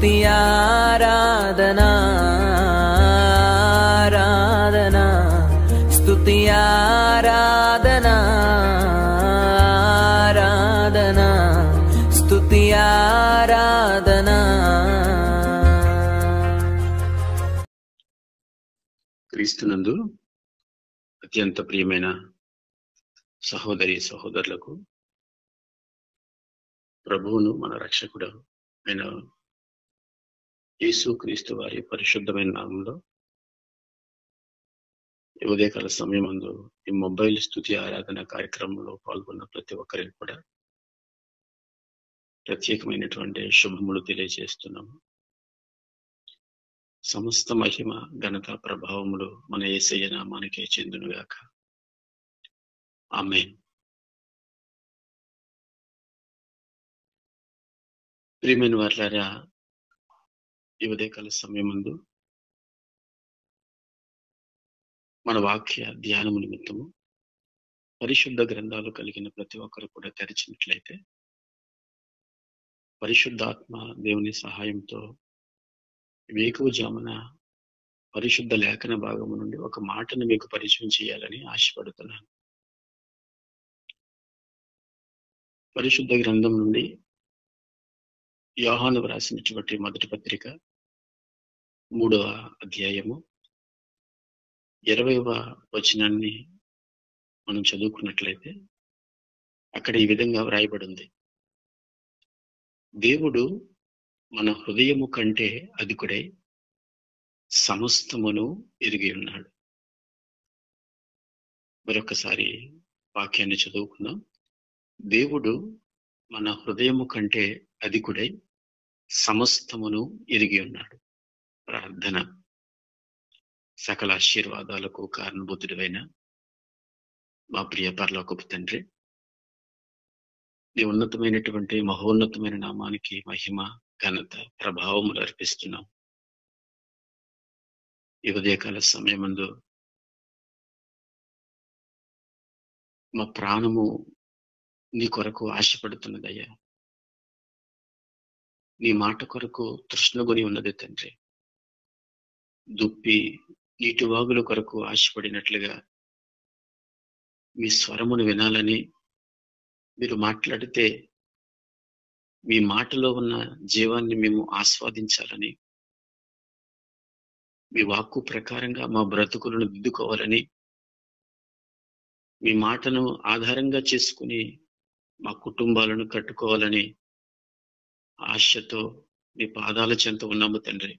స్తుతి ఆరాధనా ఆరాధనా స్తుతి ఆరాధనా ఆరాధనా స్తుతి ఆరాధనా. క్రీస్తునందు అత్యంత ప్రియమైన సహోదరి సహోదరులకు ప్రభువును మన రక్షకుడు అయిన యేసు క్రీస్తు వారి పరిశుద్ధమైన నామంలో ఈ ఉదయకాల సమయమందు ఈ మొబైల్ స్తుతి ఆరాధన కార్యక్రమంలో పాల్గొన్న ప్రతి ఒక్కరికి కూడా ప్రత్యేకమైనటువంటి శుభములు తెలియజేస్తున్నాము. సమస్త మహిమ ఘనత ప్రభావములు మన యేసయ్య నామానికే చెందునుగాక. ఆమేన్. ప్రియమైన వారులారా, ఈ ఉదయకాల సమయమందు మన వాక్య ధ్యానము నిమిత్తము పరిశుద్ధ గ్రంథాలు కలిగిన ప్రతి ఒక్కరు కూడా తెరిచినట్లయితే పరిశుద్ధాత్మ దేవుని సహాయంతో వేకువజామున పరిశుద్ధ లేఖన భాగము నుండి ఒక మాటను మీకు పరిచయం చేయాలని ఆశపడుతున్నాను. పరిశుద్ధ గ్రంథం నుండి యోహాను వ్రాసినటువంటి మొదటి పత్రిక 3వ అధ్యాయము 20వ వచనాన్ని మనం చదువుకున్నట్లయితే అక్కడ ఈ విధంగా వ్రాయబడింది: దేవుడు మన హృదయము కంటే అధికుడై సమస్తమును ఎరిగి ఉన్నాడు. మరొకసారి వాక్యాన్ని చదువుకుందాం. దేవుడు మన హృదయము కంటే అధికుడై సమస్తమును ఎరిగి ఉన్నాడు. ప్రార్థన. సకల ఆశీర్వాదాలకు కారణభూతుడివైన మా ప్రియ పరలోకపు తండ్రి, నీ ఉన్నతమైనటువంటి మహోన్నతమైన నామానికి మహిమ ఘనత ప్రభావములు అర్పిస్తున్నాం. ఈ ఉదయకాల సమయమందు మా ప్రాణము నీ కొరకు ఆశపడుతున్నదయ్యా. నీ మాట కొరకు తృష్ణగొని ఉన్నది తండ్రి. దుప్పి నీటి వాగుల కొరకు ఆశపడినట్లుగా మీ స్వరమును వినాలని, మీరు మాట్లాడితే మీ మాటలో ఉన్న జీవాన్ని మేము ఆస్వాదించాలని, మీ వాక్కు ప్రకారంగా మా బ్రతుకులను దిద్దుకోవాలని, మీ మాటను ఆధారంగా చేసుకుని మా కుటుంబాలను కట్టుకోవాలని ఆశతో మీ పాదాల చెంత ఉన్నాము తండ్రి.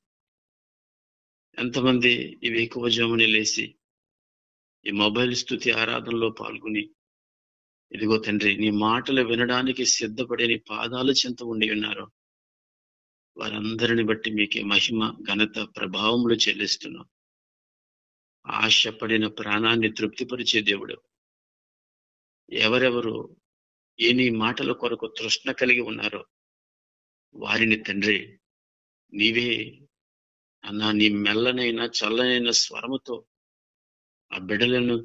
ఎంతమంది ఈ వేకువజాముని లేచి ఈ మొబైల్ స్తుతి ఆరాధనలో పాల్గొని ఇదిగో తండ్రి నీ మాటలు వినడానికి సిద్ధపడి నీ పాదాల చెంత ఉండి ఉన్నారు, వారందరిని బట్టి మీకే మహిమ ఘనత ప్రభావములు చెల్లిస్తున్నాం. ఆశపడిన ప్రాణాన్ని తృప్తిపరిచే దేవుడు. ఎవరెవరు ఏ నీ మాటల కొరకు తృష్ణ కలిగి ఉన్నారో వారిని తండ్రి నీవే అన్నా నీ మెల్లనైన చల్లనైన స్వరముతో ఆ బిడ్డలను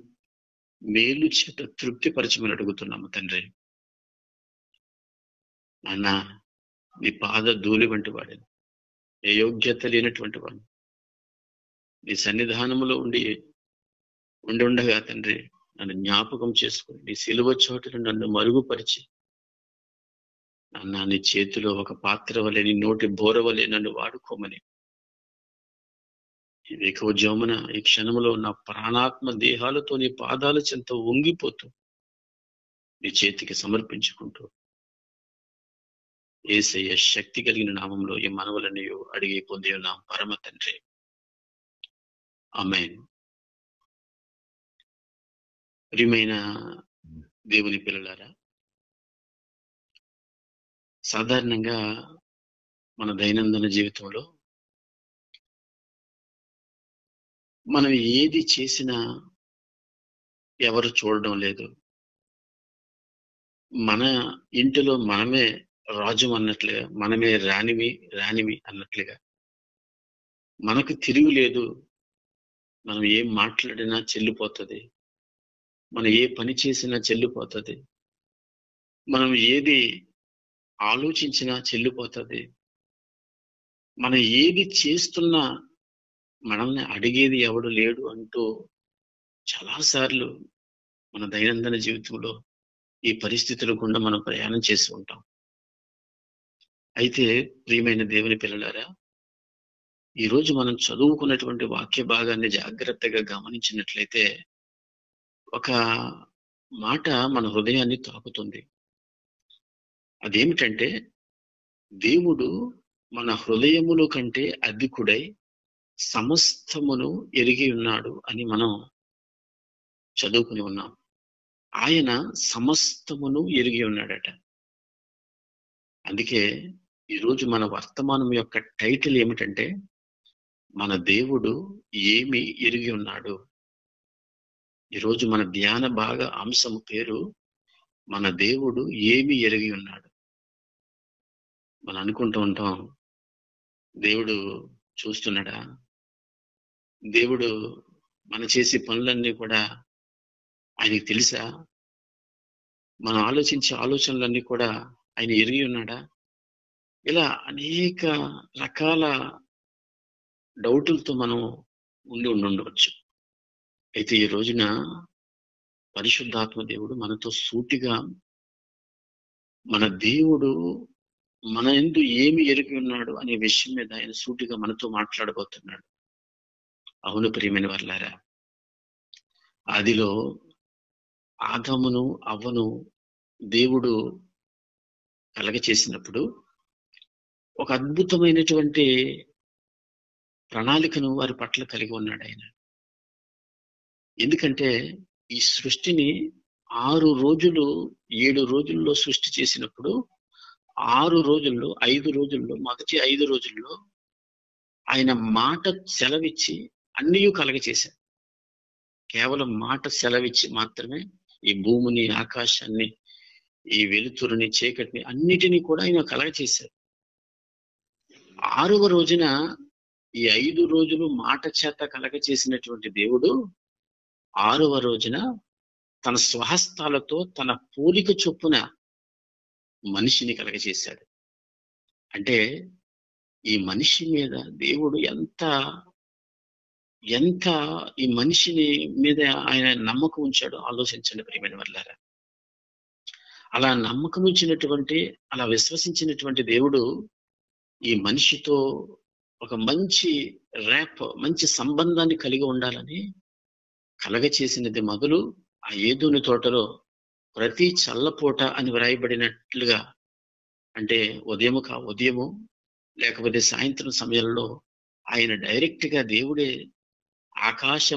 మేలు చేత తృప్తిపరచమని అడుగుతున్నాము తండ్రి. అన్నా నీ పాద ధూళి వంటి వాడిని, ఏ యోగ్యత లేనటువంటి వాడిని నీ సన్నిధానములో ఉండగా తండ్రి నన్ను జ్ఞాపకం చేసుకుని నీ సిలువ చోటును నన్ను మరుగుపరిచి అన్నా నీ చేతిలో ఒక పాత్ర వలె, నీ నోటి బోర వలె నన్ను వాడుకోమని ఈ వేకువజామున ఈ క్షణంలో నా ప్రాణాత్మ దేహాలతో నీ పాదాల చెంత వంగిపోతూ నీ చేతికి సమర్పించుకుంటూ యేసయ్య శక్తి కలిగిన నామంలో ఈ మనవులని అడిగి పొంది ఉన్నాం పరమ తండ్రి. ఆమేన్. ప్రియమైన దేవుని పిల్లలారా, సాధారణంగా మన దైనందిన జీవితంలో మనం ఏది చేసినా ఎవరు చూడడం లేదు. మన ఇంటిలో మనమే రాజు అన్నట్లుగా, మనమే రాణివి అన్నట్లుగా మనకు తిరుగు లేదు. మనం ఏం మాట్లాడినా చెల్లిపోతుంది, మనం ఏ పని చేసినా చెల్లిపోతుంది, మనం ఏది ఆలోచించినా చెల్లిపోతుంది. మనం ఏది చేస్తున్నా మనల్ని అడిగేది ఎవడు లేడు అంటూ చాలాసార్లు మన దైనందిన జీవితంలో ఈ పరిస్థితుల గుండా మనం ప్రయాణం చేసి ఉంటాం. అయితే ప్రియమైన దేవుని పిల్లలారా, ఈరోజు మనం చదువుకున్నటువంటి వాక్య భాగాన్ని జాగ్రత్తగా గమనించినట్లయితే ఒక మాట మన హృదయాన్ని తాకుతుంది. అదేమిటంటే, దేవుడు మన హృదయముల కంటే అధికుడై సమస్తమును ఎరిగి ఉన్నాడు అని మనం చదువుకుని ఉన్నాం. ఆయన సమస్తమును ఎరిగి ఉన్నాడట. అందుకే ఈరోజు మన వర్తమానం యొక్క టైటిల్ ఏమిటంటే, మన దేవుడు ఏమి ఎరిగి ఉన్నాడు. ఈరోజు మన ధ్యాన భాగ అంశం పేరు మన దేవుడు ఏమి ఎరిగి ఉన్నాడు. మనం అనుకుంటూ ఉంటాం, దేవుడు చూస్తున్నాడా, దేవుడు మన చేసే పనులన్నీ కూడా ఆయనకి తెలుసా, మనం ఆలోచించే ఆలోచనలన్నీ కూడా ఆయన ఎరిగి ఉన్నాడా. ఇలా అనేక రకాల డౌటులతో మనం ఉండవచ్చు. అయితే ఈ రోజున పరిశుద్ధాత్మ దేవుడు మనతో సూటిగా మన దేవుడు మన యందు ఏమి ఎరిగి ఉన్నాడు అనే విషయం మీద ఆయన సూటిగా మనతో మాట్లాడబోతున్నాడు. అవును ప్రియమైన వర్లారా, ఆదిలో ఆదామును అవ్వను దేవుడు కలగచేసినప్పుడు ఒక అద్భుతమైనటువంటి ప్రణాళికను వారి పట్ల కలిగి ఉన్నాడు ఆయన. ఎందుకంటే ఈ సృష్టిని 6 రోజులు 7 రోజుల్లో సృష్టి చేసినప్పుడు 6 రోజుల్లో 5 రోజుల్లో మొదటి 5 రోజుల్లో ఆయన మాట సెలవిచ్చి అన్నీ కలగచేశారు. కేవలం మాట సెలవిచ్చి మాత్రమే ఈ భూమిని, ఆకాశాన్ని, ఈ వెలుతురుని, చీకటిని అన్నిటినీ కూడా ఆయన కలగచేశారు. 6వ రోజున ఈ 5 రోజులు మాట చేత కలగచేసినటువంటి దేవుడు 6వ రోజున తన స్వహస్తాలతో తన పోలిక చొప్పున మనిషిని కలగచేశాడు. అంటే ఈ మనిషి మీద దేవుడు ఎంత ఈ మనిషిని మీద ఆయన నమ్మకం ఉంచాడో ఆలోచించండి ప్రియమైన వర్లారా. అలా నమ్మకం ఉంచినటువంటి, అలా విశ్వసించినటువంటి దేవుడు ఈ మనిషితో ఒక మంచి మంచి సంబంధాన్ని కలిగి ఉండాలని కలగచేసినది మొదలు ఆ ఏదోని తోటలో ప్రతి చల్లపూట అని వ్రాయబడినట్లుగా, అంటే ఉదయము లేకపోతే సాయంత్రం సమయంలో ఆయన డైరెక్ట్ గా దేవుడే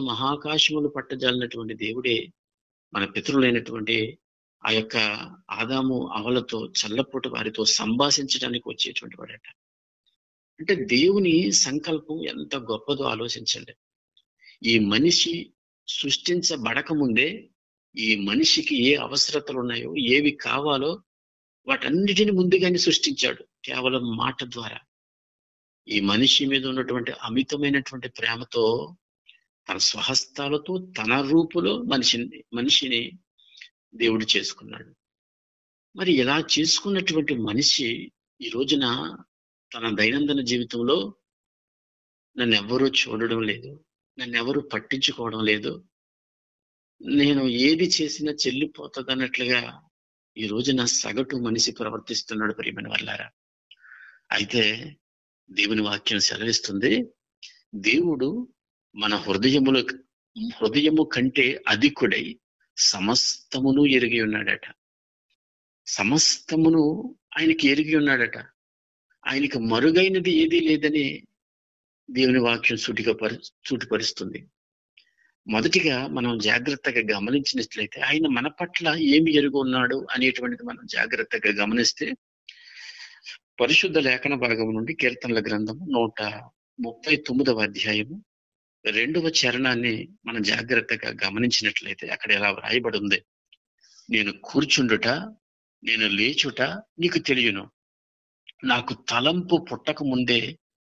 మహాకాశములు పట్టజాలినటువంటి దేవుడే మన పితరులైనటువంటి ఆ యొక్క ఆదాము అవలతో చల్లపూట వారితో సంభాషించడానికి వచ్చేటువంటి వాడట. అంటే దేవుని సంకల్పం ఎంత గొప్పదో ఆలోచించండి. ఈ మనిషి సృష్టించబడక ముందే ఈ మనిషికి ఏ అవసరతలు ఉన్నాయో, ఏవి కావాలో వాటన్నిటిని ముందుగానే సృష్టించాడు కేవలం మాట ద్వారా. ఈ మనిషి మీద ఉన్నటువంటి అమితమైనటువంటి ప్రేమతో తన స్వహస్తాలతో తన రూపులో మనిషిని దేవుడు చేసుకున్నాడు. మరి ఇలా చేసుకున్నటువంటి మనిషి ఈ రోజున తన దైనందిన జీవితంలో నన్ను ఎవరూ చూడడం లేదు, నన్ను ఎవరు పట్టించుకోవడం లేదు, నేను ఏది చేసినా చెల్లిపోతుంది అన్నట్లుగా ఈ రోజున సగటు మనిషి ప్రవర్తిస్తున్నాడు ప్రియమైన వర్లారా. అయితే దేవుని వాక్యం సెలవిస్తుంది, దేవుడు మన హృదయము కంటే అధికుడై సమస్తమును ఎరిగి ఉన్నాడట. సమస్తమును ఆయనకి ఎరిగి ఉన్నాడట. ఆయనకి మరుగైనది ఏదీ లేదని దేవుని వాక్యం సూటిపరుస్తుంది. మొదటిగా మనం జాగ్రత్తగా గమనించినట్లయితే ఆయన మన పట్ల ఏమి ఎరుగు ఉన్నాడు అనేటువంటిది మనం జాగ్రత్తగా గమనిస్తే, పరిశుద్ధ లేఖన భాగం నుండి కీర్తనల గ్రంథము 139వ అధ్యాయము 2వ చరణాన్ని మనం జాగ్రత్తగా గమనించినట్లయితే అక్కడ ఎలా వ్రాయబడి ఉంది, నేను కూర్చుండుట, నేను లేచుట నీకు తెలియను, నాకు తలంపు పుట్టక ముందే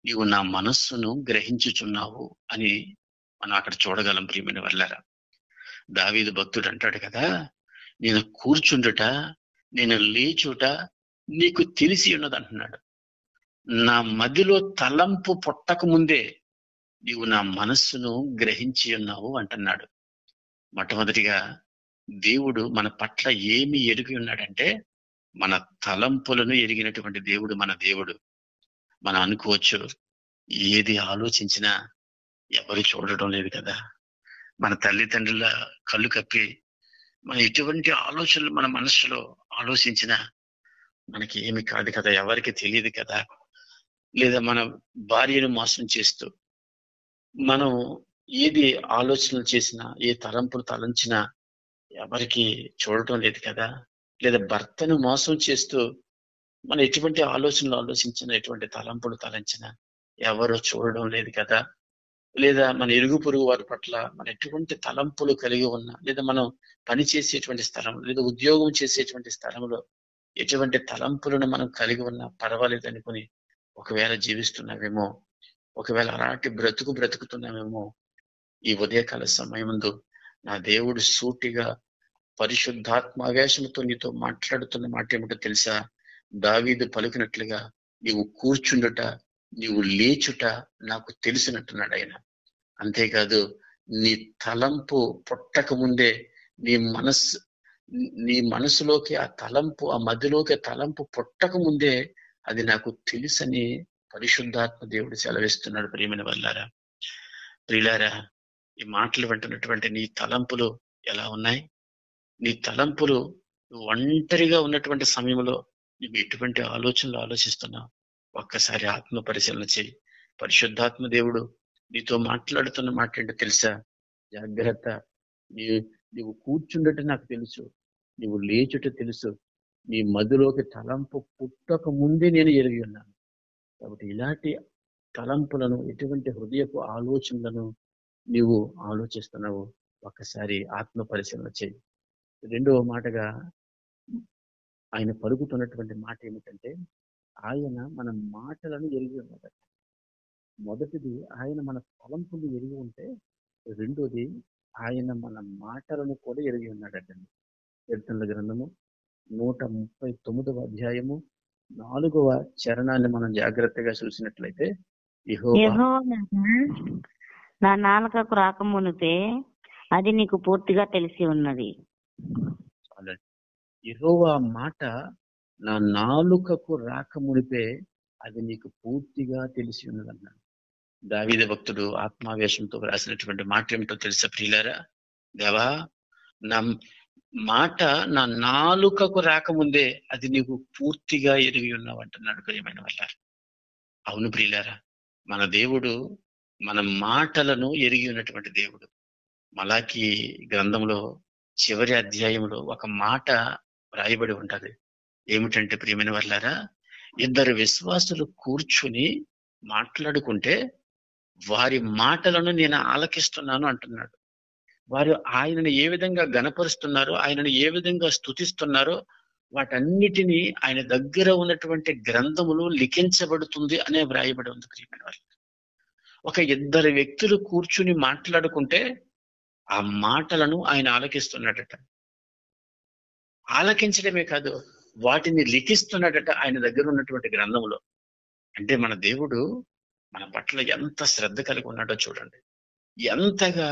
నీవు నా మనస్సును గ్రహించుచున్నావు అని మనం అక్కడ చూడగలం ప్రియమైన వర్లారా. దావీదు భక్తుడు అంటాడు కదా, నేను కూర్చుండుట, నేను లేచుట నీకు తెలిసి ఉన్నది అంటున్నాడు. నా మదిలో తలంపు పుట్టక ముందే నీవు నా మనస్సును గ్రహించి ఉన్నావు అంటున్నాడు. మొట్టమొదటిగా దేవుడు మన పట్ల ఏమి ఎరిగి ఉన్నాడంటే మన తలంపులను ఎరిగినటువంటి దేవుడు మన దేవుడు. మనం అనుకోవచ్చు, ఏది ఆలోచించినా ఎవరు చూడటం లేదు కదా, మన తల్లిదండ్రుల కళ్ళు కప్పి మన ఎటువంటి ఆలోచనలు మన మనసులో ఆలోచించినా మనకి ఏమి కాదు కదా, ఎవరికి తెలియదు కదా, లేదా మన భార్యను మోసం చేస్తూ మనం ఏది ఆలోచనలు చేసినా, ఏ తలంపులు తలంచినా ఎవరికి చూడటం లేదు కదా, లేదా భర్తను మోసం చేస్తూ మనం ఎటువంటి ఆలోచనలు ఆలోచించినా, ఎటువంటి తలంపులు తలంచినా ఎవరు చూడడం లేదు కదా, లేదా మన ఇరుగు పొరుగు వారి పట్ల మన ఎటువంటి తలంపులు కలిగి ఉన్నా, లేదా మనం పని చేసేటువంటి స్థలం, లేదా ఉద్యోగం చేసేటువంటి స్థలంలో ఎటువంటి తలంపులను మనం కలిగి ఉన్నా పర్వాలేదు అనుకుని ఒకవేళ జీవిస్తున్నామేమో, ఒకవేళ అలాంటి బ్రతుకుతున్నామేమో, ఈ ఉదయకాల సమయమందు నా దేవుడు సూటిగా పరిశుద్ధాత్మావేశంతో నీతో మాట్లాడుతున్న మాట ఏమిటో తెలుసా? దావీదు పలుకున్నట్లుగా నీవు కూర్చుండుట, నీవు లేచుట నాకు తెలిసినట్టున్నాడు ఆయన. అంతేకాదు, నీ తలంపు పుట్టక ముందే నీ మనసులోకి ఆ తలంపు, ఆ మధ్యలోకి తలంపు పుట్టక ముందే అది నాకు తెలుసని పరిశుద్ధాత్మ దేవుడు సెలవిస్తున్నాడు. ప్రియమైన వాళ్ళారా, ప్రియులారా, ఈ మాటలు వింటున్నటువంటి నీ తలంపులు ఎలా ఉన్నాయి? నీ తలంపులు ఒంటరిగా ఉన్నటువంటి సమయంలో నువ్వు ఎటువంటి ఆలోచనలు ఆలోచిస్తున్నావు? ఒక్కసారి ఆత్మ పరిశీలన చేయి. పరిశుద్ధాత్మ దేవుడు నీతో మాట్లాడుతున్న మాట ఏంటో తెలుసా? జాగ్రత్త, నీవు కూర్చుండట నాకు తెలుసు, నీవు లేచుట తెలుసు, నీ మదిలోకి తలంపు పుట్టక ముందే నేను ఎరిగి ఉన్నాను. కాబట్టి ఇలాంటి తలంపులను, ఎటువంటి హృదయపు ఆలోచనలను నీవు ఆలోచిస్తున్నావు? ఒక్కసారి ఆత్మ పరిశీలన చేయి. రెండవ మాటగా ఆయన పలుకుతున్నటువంటి మాట ఏమిటంటే, ఆయన మన మాటలను ఎరిగి ఉన్నాడు. మొదటిది ఆయన మన తలంపులు ఎరిగి ఉంటే, రెండోది ఆయన మన మాటలను కూడా ఎరిగి ఉన్నాడటండి. కీర్తనల గ్రంథము 139వ అధ్యాయము 4వ చరణాన్ని మనం జాగ్రత్తగా చూసినట్లయితే, యెహోవా నా నాలుకకు రాకమునుపే అది నీకు పూర్తిగా తెలిసి ఉన్నది. యెహోవా మాట నా నాలుకకు రాకమునిపే అది నీకు పూర్తిగా తెలిసి ఉన్నదన్నాడు. దావీదు భక్తుడు ఆత్మావేశంతో రాసినటువంటి మాట ఏమిటో తెలుసా ప్రియులారా? దేవా, నా మాట నా నాలుకకు రాకముందే అది నీకు పూర్తిగా ఎరిగి ఉన్నావు అంటున్నాడు. ప్రియమైన వాళ్ళారా, అవును ప్రియులారా, మన దేవుడు మన మాటలను ఎరిగి ఉన్నటువంటి దేవుడు. మలాకి గ్రంథంలో చివరి అధ్యాయంలో ఒక మాట రాయబడి ఉంటది. ఏమిటంటే ప్రియమైన వాళ్ళారా, ఇద్దరు విశ్వాసులు కూర్చుని మాట్లాడుకుంటే వారి మాటలను నేను ఆలకిస్తున్నాను అంటున్నాడు. వారు ఆయనను ఏ విధంగా గణపరుస్తున్నారో, ఆయనను ఏ విధంగా స్తుతిస్తున్నారో వాటన్నిటినీ ఆయన దగ్గర ఉన్నటువంటి గ్రంథములు లిఖించబడుతుంది అనే వ్రాయబడి ఉంది. ప్రియమైన వాళ్ళు, ఒక ఇద్దరు వ్యక్తులు కూర్చుని మాట్లాడుకుంటే ఆ మాటలను ఆయన ఆలకిస్తున్నాడట. ఆలకించడమే కాదు, వాటిని లిఖిస్తున్నాడట ఆయన దగ్గర ఉన్నటువంటి గ్రంథంలో. అంటే మన దేవుడు మన పట్ల ఎంత శ్రద్ధ కలిగి ఉన్నాడో చూడండి. ఎంతగా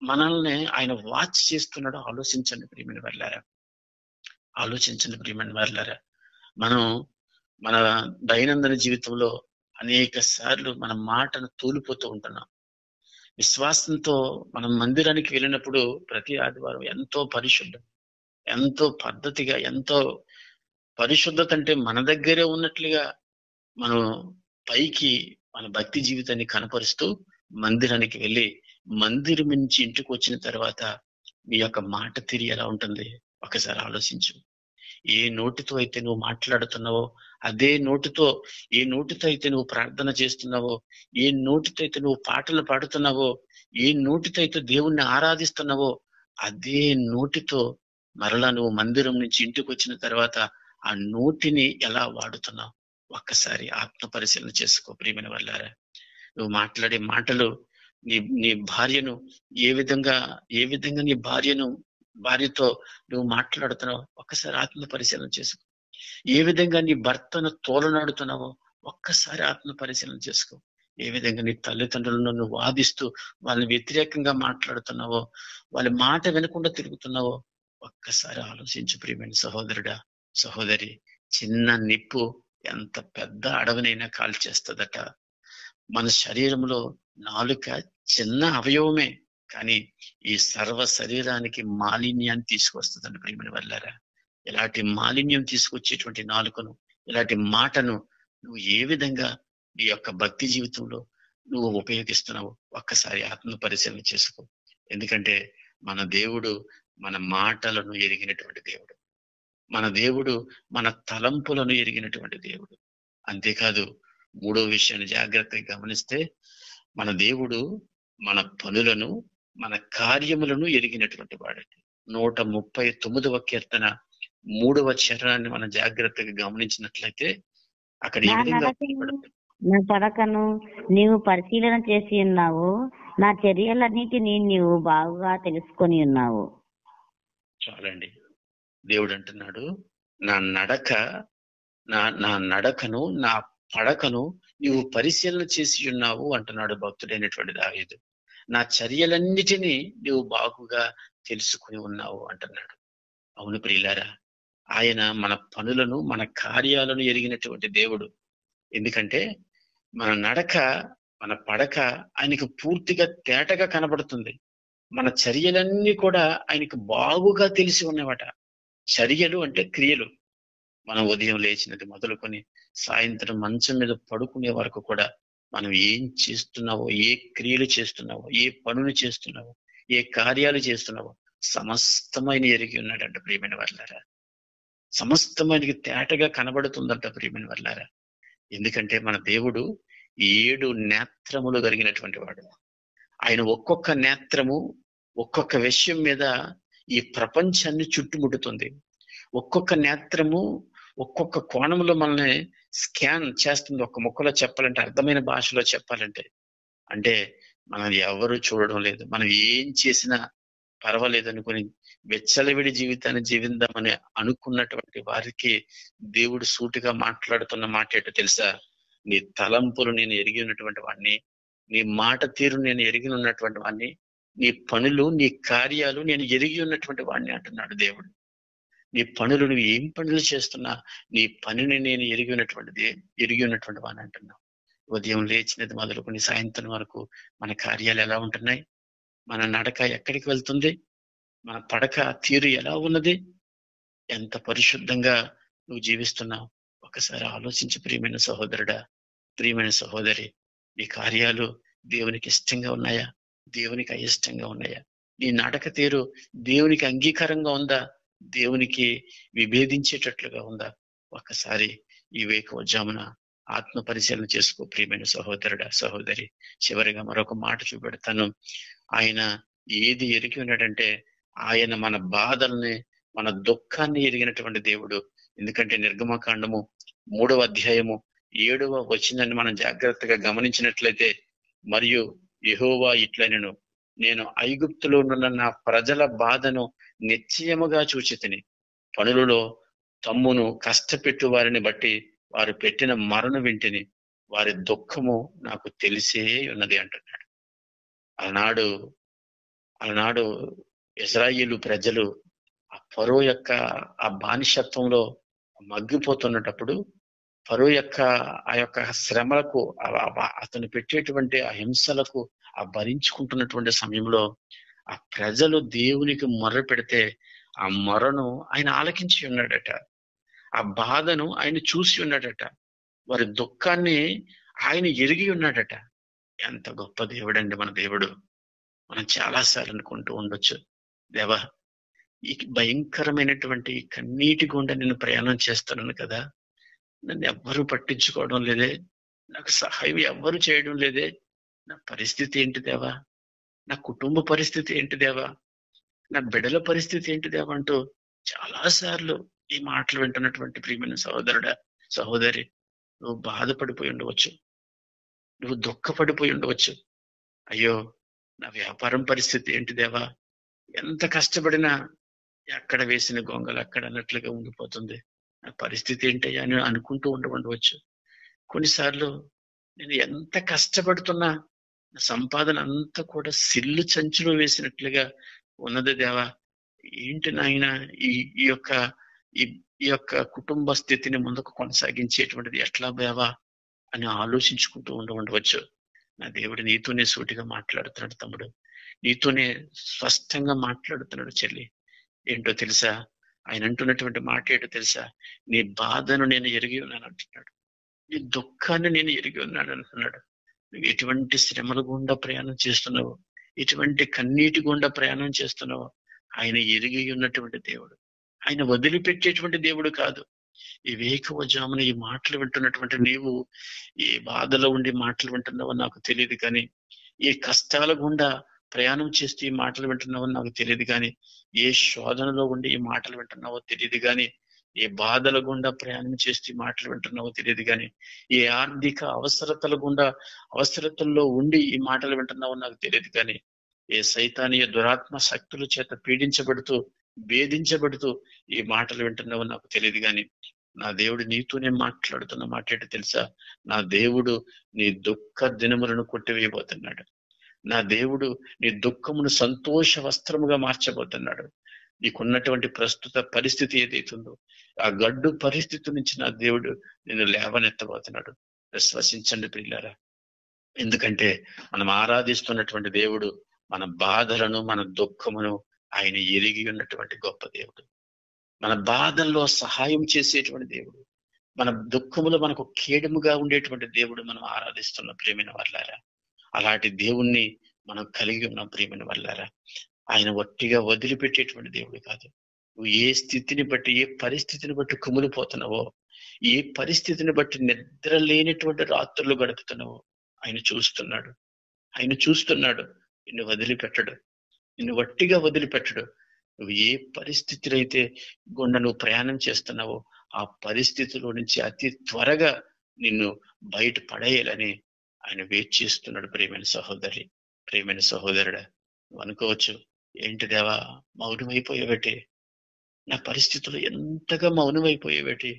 మనల్ని ఆయన వాచ్ చేస్తున్నాడో ఆలోచించండి ప్రియమైన వాళ్ళారా, ఆలోచించండి ప్రియమైన వాళ్ళారా. మనం మన దైనందిన జీవితంలో అనేక సార్లు మన మాటను తూలిపోతూ ఉంటున్నాం. విశ్వాసంతో మనం మందిరానికి వెళ్ళినప్పుడు ప్రతి ఆదివారం ఎంతో పరిశుద్ధం, ఎంతో పద్ధతిగా, ఎంతో పరిశుద్ధత అంటే మన దగ్గరే ఉన్నట్లుగా మనం పైకి మన భక్తి జీవితాన్ని కనపరుస్తూ మందిరానికి వెళ్ళి మందిరం నుంచి ఇంటికి వచ్చిన తర్వాత నీ యొక్క మాట తీరు ఎలా ఉంటుంది ఒకసారి ఆలోచించు. ఏ నోటితో అయితే నువ్వు మాట్లాడుతున్నావో అదే నోటితో, ఏ నోటితో అయితే నువ్వు ప్రార్థన చేస్తున్నావో, ఏ నోటితో అయితే నువ్వు పాటలు పాడుతున్నావో, ఏ నోటితో అయితే దేవుణ్ణి ఆరాధిస్తున్నావో అదే నోటితో మరలా నువ్వు మందిరం నుంచి ఇంటికి వచ్చిన తర్వాత ఆ నోటిని ఎలా వాడుతున్నావు ఒక్కసారి ఆత్మ పరిశీలన చేసుకో ప్రియమైన వాళ్ళారా. నువ్వు మాట్లాడే మాటలు నీ భార్యను ఏ విధంగా నీ భార్యతో నువ్వు మాట్లాడుతున్నావు ఒక్కసారి ఆత్మ పరిశీలన చేసుకో. ఏ విధంగా నీ భర్తను తోలనాడుతున్నావో ఒక్కసారి ఆత్మ పరిశీలన చేసుకో. ఏ విధంగా నీ తల్లిదండ్రులను నువ్వు వాదిస్తూ వాళ్ళని వ్యతిరేకంగా మాట్లాడుతున్నావో, వాళ్ళ మాట వినకుండా తిరుగుతున్నావో ఒక్కసారి ఆలోచించు ప్రియమైన సహోదరుడా, సహోదరి. చిన్న నిప్పు ఎంత పెద్ద అడవినైనా కాల్చేస్తుందట. మన శరీరంలో నాలుక చిన్న అవయవమే, కానీ ఈ సర్వ శరీరానికి మాలిన్యాన్ని తీసుకొస్తుందండి ప్రియమైన వాళ్ళారా. ఇలాంటి మాలిన్యం తీసుకొచ్చేటువంటి నాలుకను, ఇలాంటి మాటను నువ్వు ఏ విధంగా నీ యొక్క భక్తి జీవితంలో నువ్వు ఉపయోగిస్తున్నావు ఒక్కసారి ఆత్మ పరిశీలన చేసుకో. ఎందుకంటే మన దేవుడు మన మాటలను ఎరిగినటువంటి దేవుడు, మన దేవుడు మన తలంపులను ఎరిగినటువంటి దేవుడు. అంతేకాదు, మూడో విషయాన్ని జాగ్రత్తగా గమనిస్తే మన దేవుడు మన పనులను, మన కార్యములను ఎరిగినటువంటి వాడండి. 139వ కీర్తన 3వ చరణాన్ని మనం జాగ్రత్తగా గమనించినట్లయితే అక్కడ ఈ విధంగా నా పడకను నీవు పరిశీలన చేసి ఉన్నావు, నా చర్యలన్నిటినీ నీవు బాగా తెలుసుకొని ఉన్నావు. చాలండి. దేవుడు అంటున్నాడు, నా నడకను నా పడకను నీవు పరిశీలన చేసి ఉన్నావు అంటున్నాడు భక్తుడైనటువంటి దావీదు. నా చర్యలన్నిటినీ నీవు బాగుగా తెలుసుకుని ఉన్నావు అంటున్నాడు. అవును ప్రియులారా, ఆయన మన పనులను, మన కార్యాలను ఎరిగినటువంటి దేవుడు. ఎందుకంటే మన నడక, మన పడక ఆయనకు పూర్తిగా తేటగా కనబడుతుంది. మన చర్యలన్నీ కూడా ఆయనకు బాగుగా తెలిసి ఉన్నవట. చర్యలు అంటే క్రియలు. మనం ఉదయం లేచినది మొదలుకొని సాయంత్రం మంచం మీద పడుకునే వరకు కూడా మనం ఏం చేస్తున్నావో, ఏ క్రియలు చేస్తున్నావో, ఏ పనులు చేస్తున్నావో, ఏ కార్యాలు చేస్తున్నావో సమస్తమైన ఎరిగి ఉన్నాడంట ప్రియమైన వాళ్ళారా. సమస్తమైనకి తేటగా కనబడుతుందంట ప్రియమైన వాళ్ళారా. ఎందుకంటే మన దేవుడు 7 నేత్రములు కలిగినటువంటి వాడు. ఆయన ఒక్కొక్క నేత్రము ఒక్కొక్క విషయం మీద ఈ ప్రపంచాన్ని చుట్టుముట్టుతుంది. ఒక్కొక్క నేత్రము ఒక్కొక్క కోణంలో మనల్ని స్కాన్ చేస్తుంది. ఒక్క ముక్కలో చెప్పాలంటే, అర్థమైన భాషలో చెప్పాలంటే, అంటే మనం ఎవరు చూడడం లేదు, మనం ఏం చేసినా పర్వాలేదు అనుకుని వెచ్చలవిడి జీవితాన్ని జీవిద్దామని అనుకున్నటువంటి వారికి దేవుడు సూటిగా మాట్లాడుతున్న మాట ఏంటో తెలుసా? నీ తలంపులు నేను ఎరిగి ఉన్నటువంటి వాడిని, నీ మాట తీరు నేను ఎరిగి ఉన్నటువంటి వాడిని, నీ పనులు, నీ కార్యాలు నేను ఎరిగి ఉన్నటువంటి వాడిని అంటున్నాడు దేవుడు. నీ పనులు, నువ్వు ఏం పనులు చేస్తున్నా నీ పనిని నేను ఎరిగి ఉన్నటువంటి వాడిని అంటున్నావు. ఉదయం లేచినది మొదలుకొని సాయంత్రం వరకు మన కార్యాలు ఎలా ఉంటున్నాయి? మన నడక ఎక్కడికి వెళ్తుంది? మన పడక తీరు ఎలా ఉన్నది? ఎంత పరిశుద్ధంగా నువ్వు జీవిస్తున్నావు? ఒకసారి ఆలోచించి ప్రియమైన సహోదరుడా, ప్రియమైన సహోదరి, నీ కార్యాలు దేవునికి ఇష్టంగా ఉన్నాయా? దేవునికి అయిష్టంగా ఉన్నాయా? నీ నడక తీరు దేవునికి అంగీకారంగా ఉందా? దేవునికి విభేదించేటట్లుగా ఉందా? ఒక్కసారి ఈ వేకువజామున ఆత్మ పరిశీలన చేసుకో ప్రియమైన సహోదరుడా, సహోదరి. చివరిగా మరొక మాట చూపెడతాను. ఆయన ఏది ఎరిగి ఉన్నాడంటే, ఆయన మన బాధల్ని, మన దుఃఖాన్ని ఎరిగినటువంటి దేవుడు. ఎందుకంటే నిర్గమకాండము 3వ అధ్యాయము 7వ వచనాన్ని మనం జాగ్రత్తగా గమనించినట్లయితే, మరియు యెహోవా ఇట్లనెను, నేను ఐగుప్తులో ఉన్న నా ప్రజల బాధను నిశ్చయముగా చూచితిని, పనులలో తమ్మును కష్టపెట్టు వారిని బట్టి వారు పెట్టిన మరణ వింటిని, వారి దుఃఖము నాకు తెలిసే ఉన్నది అంటున్నాడు. అలనాడు ఇశ్రాయేలు ప్రజలు ఆ ఫరో యొక్క ఆ బానిసత్వంలో మగ్గిపోతున్నప్పుడు, ఫరో యొక్క ఆ యొక్క శ్రమలకు, అతను పెట్టేటువంటి ఆ హింసలకు ఆ భరించుకుంటున్నటువంటి సమయంలో ఆ ప్రజలు దేవునికి మొర్ర పెడితే ఆ మొరను ఆయన ఆలకించి ఉన్నాడట. ఆ బాధను ఆయన చూసి ఉన్నాడట. వారి దుఃఖాన్ని ఆయన ఎరిగి ఉన్నాడట. ఎంత గొప్ప దేవుడండి మన దేవుడు. మనం చాలాసార్లు అనుకుంటూ ఉండొచ్చు, దేవా, ఈ భయంకరమైనటువంటి కన్నీటి గుండా నేను ప్రయాణం చేస్తున్నాను కదా, నన్ను ఎవ్వరూ పట్టించుకోవడం లేదే, నాకు సహాయం ఎవ్వరూ చేయడం లేదే, నా పరిస్థితి ఏంటి దేవా, నా కుటుంబ పరిస్థితి ఏంటి దేవా, నా బిడ్డల పరిస్థితి ఏంటి దేవా అంటూ చాలాసార్లు ఈ మాటలు వింటున్నటువంటి ప్రియమైన సహోదరుడా, సహోదరి, నువ్వు బాధపడిపోయి ఉండవచ్చు, నువ్వు దుఃఖపడిపోయి ఉండవచ్చు. అయ్యో, నా వ్యాపారం పరిస్థితి ఏంటి దేవా, ఎంత కష్టపడినా ఎక్కడ వేసిన గొంగలు అక్కడ అన్నట్లుగా ఉండిపోతుంది, నా పరిస్థితి ఏంటి అని అనుకుంటూ ఉండవచ్చు. కొన్నిసార్లు నేను ఎంత కష్టపడుతున్నా నా సంపాదన అంతా కూడా సిల్లు సంచిలో వేసినట్లుగా ఉన్నది దేవా. ఏంటి నాయన ఈ ఈ యొక్క ఈ ఈ యొక్క కుటుంబ స్థితిని ముందుకు కొనసాగించేటువంటిది ఎట్లా దేవా అని ఆలోచించుకుంటూ ఉండవచ్చు. నా దేవుడు నీతోనే సూటిగా మాట్లాడుతున్నాడు తమ్ముడు, నీతోనే స్పష్టంగా మాట్లాడుతున్నాడు చెల్లి. ఏంటో తెలుసా, ఆయన అంటున్నటువంటి మాట ఏంటో తెలుసా? నీ బాధను నేను ఎరిగి ఉన్నాను అంటున్నాడు, నీ దుఃఖాన్ని నేను ఎరిగి ఉన్నాను అంటున్నాడు. నువ్వు ఎటువంటి శ్రమల గుండా ప్రయాణం చేస్తున్నావు, ఎటువంటి కన్నీటి గుండా ప్రయాణం చేస్తున్నావు, ఆయన ఎరిగి ఉన్నటువంటి దేవుడు. ఆయన వదిలిపెట్టేటువంటి దేవుడు కాదు. ఈ వేకువజామున ఈ మాటలు వింటున్నటువంటి నీవు ఏ బాధలో ఉండి మాటలు వింటున్నావో నాకు తెలియదు, కానీ ఏ కష్టాల గుండా ప్రయాణం చేస్తూ ఈ మాటలు వింటున్నావో నాకు తెలియదు, కానీ ఏ శోధనలో ఉండి ఈ మాటలు వింటున్నావో తెలియదు, కానీ ఏ బాధల గుండా ప్రయాణం చేస్తూ ఈ మాటలు వింటున్నావో తెలియదు, కానీ ఏ ఆర్థిక అవసరతల్లో ఉండి ఈ మాటలు వింటున్నావో నాకు తెలియదు, కానీ ఏ సైతానీయ దురాత్మ శక్తుల చేత పీడించబడుతూ వేధించబడుతూ ఈ మాటలు వింటున్నావో నాకు తెలియదు, కానీ నా దేవుడు నీతోనే మాట్లాడుతున్న మాట ఏంటో తెలుసా? నా దేవుడు నీ దుఃఖ దినములను కొట్టివేయబోతున్నాడు. నా దేవుడు నీ దుఃఖమును సంతోష వస్త్రముగా మార్చబోతున్నాడు. నీకున్నటువంటి ప్రస్తుత పరిస్థితి ఏదైతుందో ఆ గడ్డు పరిస్థితి నుంచి నా దేవుడు నిన్ను లేవనెత్తబోతున్నాడు. విశ్వసించండి ప్రియులారా. ఎందుకంటే మనం ఆరాధిస్తున్నటువంటి దేవుడు మన బాధలను మన దుఃఖమును ఆయన ఎరిగి ఉన్నటువంటి గొప్ప దేవుడు. మన బాధల్లో సహాయం చేసేటువంటి దేవుడు, మన దుఃఖములో మనకు కేడముగా ఉండేటువంటి దేవుడు మనం ఆరాధిస్తున్న ప్రియమైన వాళ్ళారా. అలాంటి దేవుణ్ణి మనం కలిగి ఉన్న ప్రియమైన వాళ్ళారా. ఆయన ఒట్టిగా వదిలిపెట్టేటువంటి దేవుడు కాదు. నువ్వు ఏ స్థితిని బట్టి, ఏ పరిస్థితిని బట్టి కుమిలిపోతున్నావో, ఏ పరిస్థితిని బట్టి నిద్ర లేనటువంటి రాత్రులు గడుపుతున్నావో ఆయన చూస్తున్నాడు. ఆయన చూస్తున్నాడు. నిన్ను వదిలిపెట్టడు, నిన్ను వట్టిగా వదిలిపెట్టడు. నువ్వు ఏ పరిస్థితిలో అయితే గుండా నువ్వు ప్రయాణం చేస్తున్నావో ఆ పరిస్థితిలో నుంచి అతి త్వరగా నిన్ను బయట పడేయాలని ఆయన వెయిట్ చేస్తున్నాడు. ప్రియమైన సహోదరి, ప్రియమైన సహోదరుడా, నువ్వు అనుకోవచ్చు, ఏంటి దేవా మౌనమైపోయేవేటి, నా పరిస్థితులు ఎంతగా మౌనమైపోయేవేటి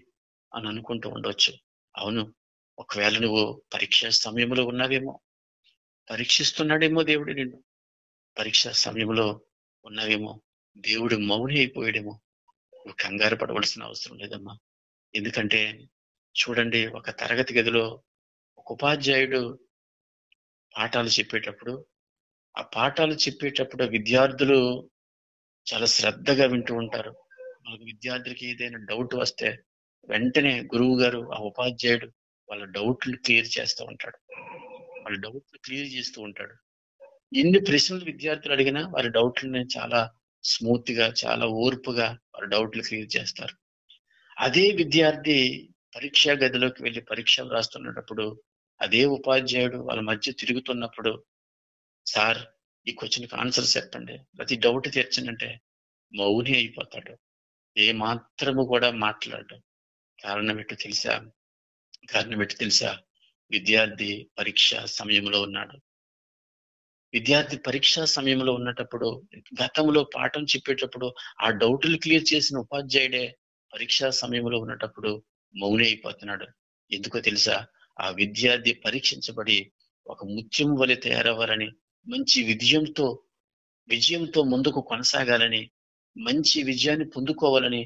అని అనుకుంటూ ఉండవచ్చు. అవును, ఒకవేళ నువ్వు పరీక్ష సమయంలో ఉన్నావేమో, పరీక్షిస్తున్నాడేమో దేవుడు నిన్ను, పరీక్ష సమయంలో ఉన్నావేమో, దేవుడు మౌని అయిపోయాడేమో. నువ్వు కంగారు పడవలసిన అవసరం లేదమ్మా. ఎందుకంటే చూడండి, ఒక తరగతి గదిలో ఒక ఉపాధ్యాయుడు పాఠాలు చెప్పేటప్పుడు విద్యార్థులు చాలా శ్రద్ధగా వింటూ ఉంటారు. మనకు విద్యార్థులకి ఏదైనా డౌట్ వస్తే వెంటనే గురువు గారు, ఆ ఉపాధ్యాయుడు వాళ్ళ డౌట్లు క్లియర్ చేస్తూ ఉంటాడు. వాళ్ళ డౌట్లు క్లియర్ చేస్తూ ఉంటాడు. ఎన్ని ప్రశ్నలు విద్యార్థులు అడిగినా వారి డౌట్లని చాలా స్మూత్ గా, చాలా ఓర్పుగా వారి డౌట్లు క్లియర్ చేస్తారు. అదే విద్యార్థి పరీక్షా గదిలోకి వెళ్ళి పరీక్షలు రాస్తున్నప్పుడు అదే ఉపాధ్యాయుడు వాళ్ళ మధ్య తిరుగుతున్నప్పుడు, సార్ ఈ క్వశ్చన్కి ఆన్సర్ చెప్పండి, ప్రతి డౌట్ తీర్చండి, మౌని అయిపోతాడు. ఏ మాత్రము కూడా మాట్లాడు. కారణం ఏంటో తెలుసా? విద్యార్థి పరీక్షా సమయంలో ఉన్నాడు. విద్యార్థి పరీక్షా సమయంలో ఉన్నప్పుడు, గతంలో పాఠం చెప్పేటప్పుడు ఆ డౌట్లు క్లియర్ చేసిన ఉపాధ్యాయుడే పరీక్షా సమయంలో ఉన్నప్పుడు మౌని అయిపోతున్నాడు. ఎందుకో తెలుసా? ఆ విద్యార్థి పరీక్షించబడి ఒక ముత్యం వలె తయారవ్వాలని, మంచి విజయంతో ముందుకు కొనసాగాలని, మంచి విజయాన్ని పొందుకోవాలని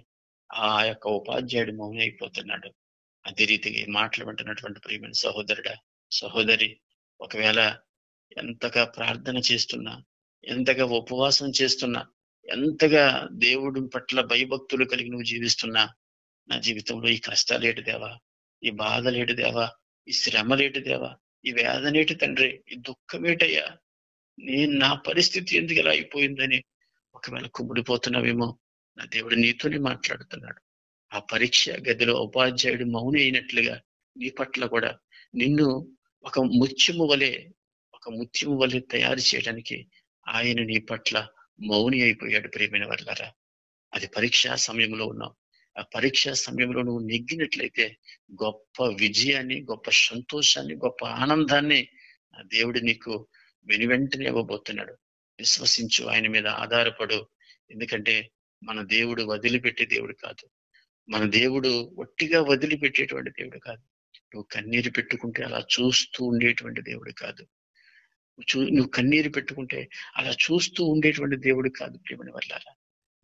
ఆ యొక్క ఉపాధ్యాయుడు మౌని అయిపోతున్నాడు. అదే రీతిగా మాటలు వింటున్నటువంటి ప్రియమైన సహోదరుడా, సహోదరి, ఒకవేళ ఎంతగా ప్రార్థన చేస్తున్నా, ఎంతగా ఉపవాసం చేస్తున్నా, ఎంతగా దేవుడి పట్ల భయభక్తులు కలిగి నువ్వు జీవిస్తున్నా, నా జీవితంలో ఈ కష్టాలేటి దేవా, ఈ బాధలేటి దేవా, ఈ శ్రమలేటి దేవా, ఈ వేదనేటి తండ్రి, ఈ దుఃఖమేటయ్యా, నా పరిస్థితి ఎందుకు ఇలా అయిపోయిందని ఒకవేళ కుమ్ముడిపోతున్నావేమో, నా దేవుడు నీతోనే మాట్లాడుతున్నాడు. ఆ పరీక్ష గదిలో ఉపాధ్యాయుడు మౌని అయినట్లుగా నీ పట్ల కూడా నిన్ను ఒక ముత్యము వలె తయారు చేయడానికి ఆయన నీ పట్ల మౌని అయిపోయాడు. ప్రియమైన వాళ్ళారా, అది పరీక్షా సమయంలో ఉన్నావు. ఆ పరీక్షా సమయంలో నువ్వు నెగ్గినట్లయితే గొప్ప విజయాన్ని, గొప్ప సంతోషాన్ని, గొప్ప ఆనందాన్ని ఆ దేవుడు నీకు వెనువెంటనే ఇవ్వబోతున్నాడు. విశ్వసించు, ఆయన మీద ఆధారపడు. ఎందుకంటే మన దేవుడు వదిలిపెట్టే దేవుడు కాదు. మన దేవుడు ఒట్టిగా వదిలిపెట్టేటువంటి దేవుడు కాదు. నువ్వు కన్నీరు పెట్టుకుంటే అలా చూస్తూ ఉండేటువంటి దేవుడు కాదు. నువ్వు కన్నీరు పెట్టుకుంటే అలా చూస్తూ ఉండేటువంటి దేవుడు కాదు. ప్రియమైన వర్లారా,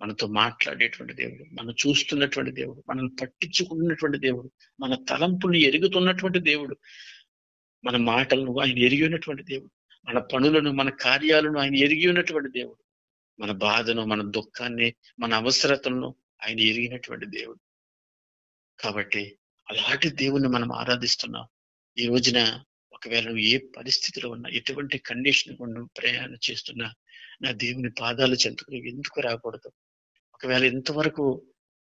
మనతో మాట్లాడేటువంటి దేవుడు, మనం చూస్తున్నటువంటి దేవుడు, మనల్ని పట్టించుకున్నటువంటి దేవుడు, మన తలంపుల్ని ఎరుగుతున్నటువంటి దేవుడు, మన మాటలను ఆయన ఎరిగి ఉన్నటువంటి దేవుడు, మన పనులను మన కార్యాలను ఆయన ఎరిగి ఉన్నటువంటి దేవుడు, మన బాధను మన దుఃఖాన్ని మన అవసరతలను ఆయన ఎరిగినటువంటి దేవుడు. కాబట్టి అలాంటి దేవుణ్ణి మనం ఆరాధిస్తున్నాం. ఈ రోజున ఒకవేళ నువ్వు ఏ పరిస్థితిలో ఉన్నా, ఎటువంటి కండిషన్ నువ్వు ప్రయాణం చేస్తున్నా, నా దేవుని పాదాల చెంతకు ఎందుకు రాకూడదు? ఒకవేళ ఇంతవరకు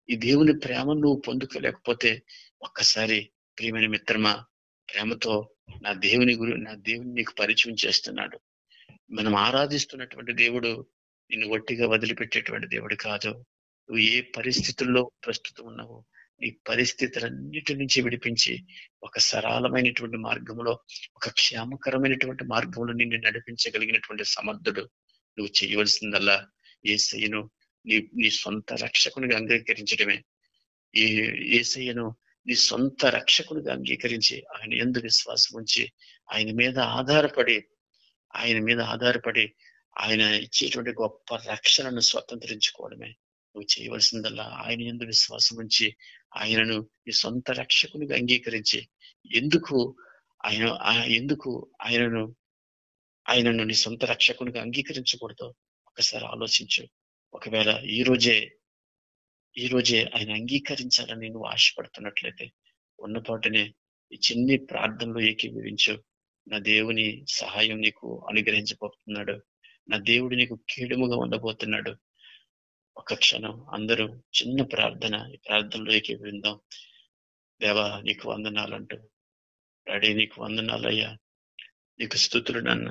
ఈ దేవుని ప్రేమను నువ్వు పొందుకోలేకపోతే ఒక్కసారి ప్రియమైన మిత్రమా, ప్రేమతో నా దేవుని నీకు పరిచయం చేస్తున్నాడు. మనం ఆరాధిస్తున్నటువంటి దేవుడు నిన్ను ఒట్టిగా వదిలిపెట్టేటువంటి దేవుడు కాదు. నువ్వు ఏ పరిస్థితుల్లో ప్రస్తుతం ఉన్నావో నీ పరిస్థితులన్నిటి నుంచి విడిపించి ఒక సరళమైనటువంటి మార్గంలో, ఒక క్షేమకరమైనటువంటి మార్గంలో నిన్ను నడిపించగలిగినటువంటి సమర్థుడు. నువ్వు చేయవలసిందల్లా యేసయ్యను నీ సొంత రక్షకునిగా అంగీకరించడమే. ఈ యేసయ్యను నీ సొంత రక్షకునిగా అంగీకరించి ఆయన యందు విశ్వాసం ఉంచి ఆయన మీద ఆధారపడి ఆయన ఇచ్చేటువంటి గొప్ప రక్షణను స్వతంత్రించుకోవడమే నువ్వు చేయవలసిందల్లా. ఆయన యందు విశ్వాసం ఉంచి ఆయనను నీ సొంత రక్షకునిగా అంగీకరించి ఎందుకు ఆయనను నీ సొంత రక్షకునిగా అంగీకరించకూడదు ఒకసారి ఆలోచించు. ఒకవేళ ఈ రోజే ఆయన అంగీకరించాలని నువ్వు ఆశపడుతున్నట్లయితే ఉన్నపాటునే ఈ చిన్ని ప్రార్థనలో ఏకీభవించు. నా దేవుని సహాయం నీకు అనుగ్రహించబోతున్నాడు. నా దేవుడు నీకు కీడుముగా ఉండబోతున్నాడు. ఒక క్షణం అందరూ చిన్న ప్రార్థన, ఈ ప్రార్థనలో ఏకీభవిందాం. దేవా నీకు వందనాలంటూ, డాడీ నీకు వందనాలయ్యా, నీకు స్తుతులు నాన్న,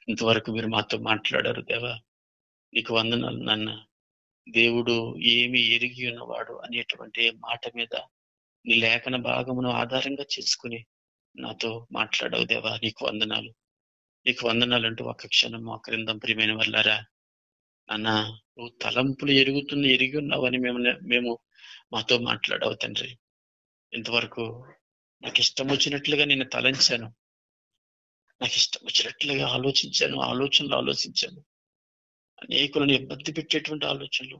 ఇంతవరకు మీరు మాతో మాట్లాడారు దేవా, నీకు వందనాలు నాన్న. దేవుడు ఏమి ఎరిగి ఉన్నవాడు అనేటువంటి మాట మీద నీ లేఖన భాగమును ఆధారంగా చేసుకుని నాతో మాట్లాడవు దేవా, నీకు వందనాలు. నీకు వందనాలంటూ ఒక క్షణం మోకరిందాం. ప్రియమైన వర్లారా, నాన్న నువ్వు తలంపులు ఎరిగి ఉన్నావని మేము మాతో మాట్లాడవు తండ్రి. ఇంతవరకు నాకు ఇష్టం వచ్చినట్లుగా నేను తలంచాను, నాకు ఇష్టం వచ్చినట్లుగా ఆలోచించాను. అనేకులను ఇబ్బంది పెట్టేటువంటి ఆలోచనలు,